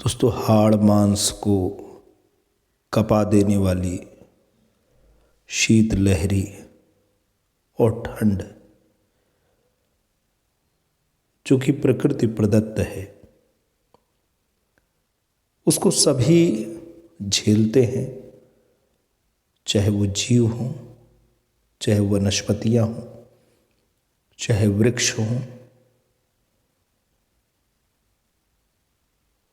दोस्तों, हाड़ मांस को कपा देने वाली शीत लहरी और ठंड जो कि प्रकृति प्रदत्त है, उसको सभी झेलते हैं। चाहे वो जीव हों, चाहे वनस्पतियां हों, चाहे वृक्ष हों।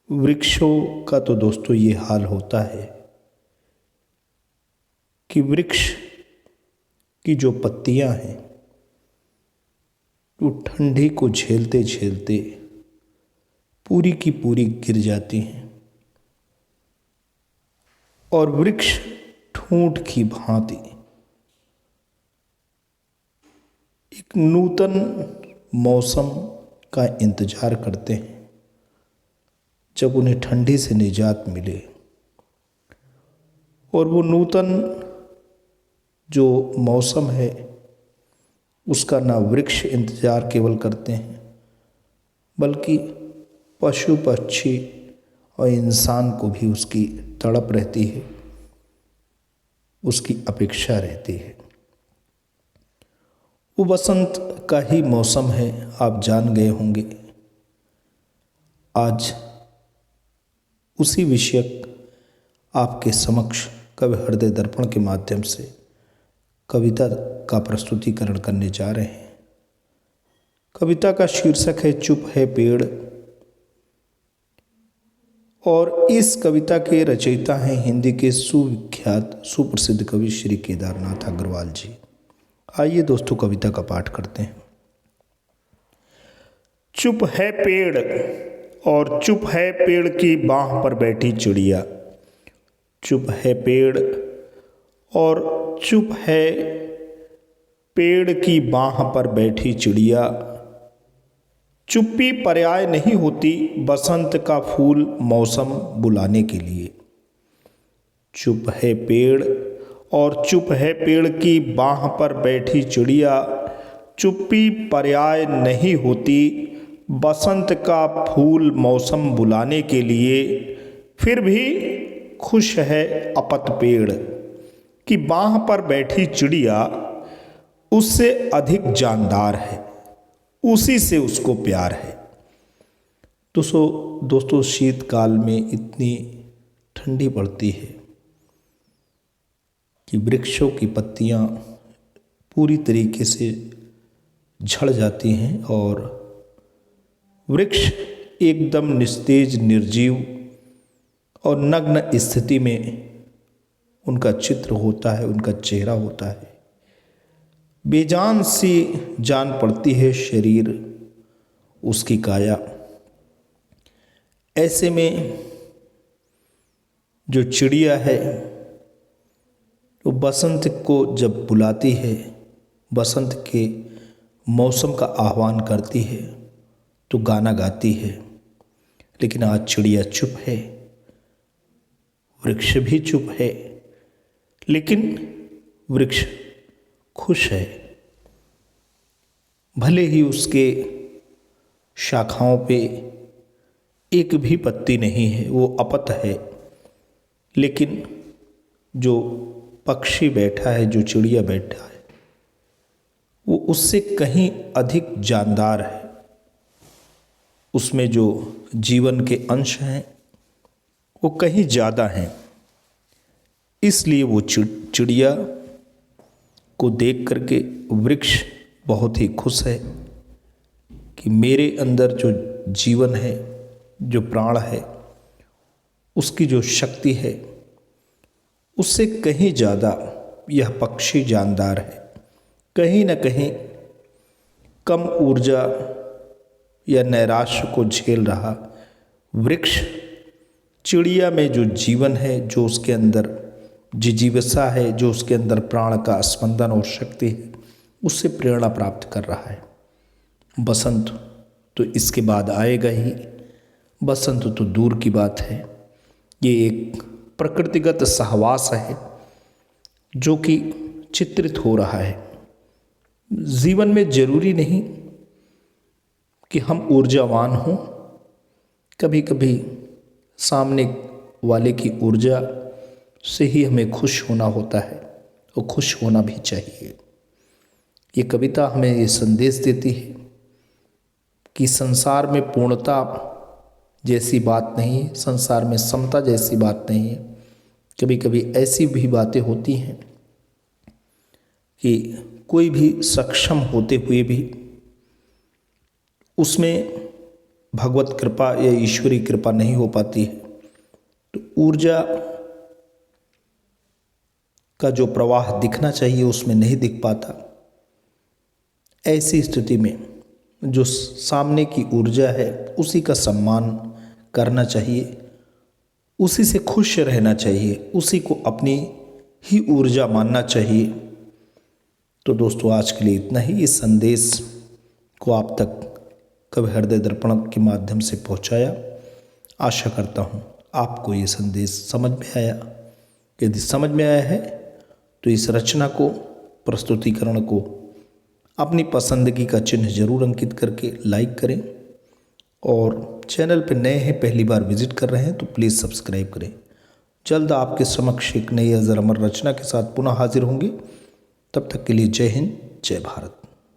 वृक्षों का तो दोस्तों ये हाल होता है कि वृक्ष की जो पत्तियां हैं वो ठंडी को झेलते झेलते पूरी की पूरी गिर जाती हैं और वृक्ष ठूंठ की भांति एक नूतन मौसम का इंतजार करते हैं जब उन्हें ठंडी से निजात मिले। और वो नूतन जो मौसम है उसका ना वृक्ष इंतजार केवल करते हैं, बल्कि पशु पक्षी और इंसान को भी उसकी तड़प रहती है, उसकी अपेक्षा रहती है। वो बसंत का ही मौसम है, आप जान गए होंगे। आज उसी विषयक आपके समक्ष कवि हृदय दर्पण के माध्यम से कविता का प्रस्तुतिकरण करने जा रहे हैं। कविता का शीर्षक है चुप है पेड़, और इस कविता के रचयिता हैं हिंदी के सुविख्यात सुप्रसिद्ध कवि श्री केदारनाथ अग्रवाल जी। आइए दोस्तों, कविता का पाठ करते हैं। चुप है पेड़ और चुप है पेड़ की बाह पर बैठी चिड़िया। चुप है पेड़ और चुप है पेड़ की बाह पर बैठी चिड़िया। चुप्पी पर्याय नहीं होती बसंत का फूल मौसम बुलाने के लिए। चुप है पेड़ और चुप है पेड़ की बाह पर बैठी चिड़िया। चुप्पी पर्याय नहीं होती बसंत का फूल मौसम बुलाने के लिए। फिर भी खुश है अपत पेड़ कि बाह पर बैठी चिड़िया उससे अधिक जानदार है, उसी से उसको प्यार है। दोस्तों शीतकाल में इतनी ठंडी पड़ती है कि वृक्षों की पत्तियां पूरी तरीके से झड़ जाती हैं और वृक्ष एकदम निस्तेज, निर्जीव और नग्न स्थिति में उनका चित्र होता है, उनका चेहरा होता है। बेजान सी जान पड़ती है शरीर, उसकी काया। ऐसे में जो चिड़िया है वो बसंत को जब बुलाती है, बसंत के मौसम का आह्वान करती है तो गाना गाती है। लेकिन आज चिड़िया चुप है, वृक्ष भी चुप है, लेकिन वृक्ष खुश है। भले ही उसके शाखाओं पे एक भी पत्ती नहीं है, वो अपत है, लेकिन जो पक्षी बैठा है, जो चिड़िया बैठा है, वो उससे कहीं अधिक जानदार है। उसमें जो जीवन के अंश हैं वो कहीं ज़्यादा हैं। इसलिए वो चिड़िया को देख करके वृक्ष बहुत ही खुश है कि मेरे अंदर जो जीवन है, जो प्राण है, उसकी जो शक्ति है, उससे कहीं ज़्यादा यह पक्षी जानदार है। कहीं न कहीं कम ऊर्जा या नैराश्य को झेल रहा वृक्ष चिड़िया में जो जीवन है, जो उसके अंदर जिजीविसा है, जो उसके अंदर प्राण का स्पंदन और शक्ति है, उससे प्रेरणा प्राप्त कर रहा है। बसंत तो इसके बाद आएगा ही, बसंत तो दूर की बात है। ये एक प्रकृतिगत सहवास है जो कि चित्रित हो रहा है। जीवन में जरूरी नहीं कि हम ऊर्जावान हों, कभी कभी सामने वाले की ऊर्जा से ही हमें खुश होना होता है और खुश होना भी चाहिए। ये कविता हमें ये संदेश देती है कि संसार में पूर्णता जैसी बात नहीं है, संसार में समता जैसी बात नहीं है। कभी कभी ऐसी भी बातें होती हैं कि कोई भी सक्षम होते हुए भी उसमें भगवत कृपा या ईश्वरी कृपा नहीं हो पाती है, तो ऊर्जा का जो प्रवाह दिखना चाहिए उसमें नहीं दिख पाता। ऐसी स्थिति में जो सामने की ऊर्जा है उसी का सम्मान करना चाहिए, उसी से खुश रहना चाहिए, उसी को अपनी ही ऊर्जा मानना चाहिए। तो दोस्तों आज के लिए इतना ही। इस संदेश को आप तक कवि हृदय दर्पण के माध्यम से पहुंचाया। आशा करता हूं आपको ये संदेश समझ में आया। यदि समझ में आया है तो इस रचना को, प्रस्तुतिकरण को अपनी पसंदगी का चिन्ह जरूर अंकित करके लाइक करें, और चैनल पर नए हैं, पहली बार विजिट कर रहे हैं तो प्लीज़ सब्सक्राइब करें। जल्द आपके समक्ष एक नई अजर अमर रचना के साथ पुनः हाजिर होंगे। तब तक के लिए जय हिंद, जय भारत।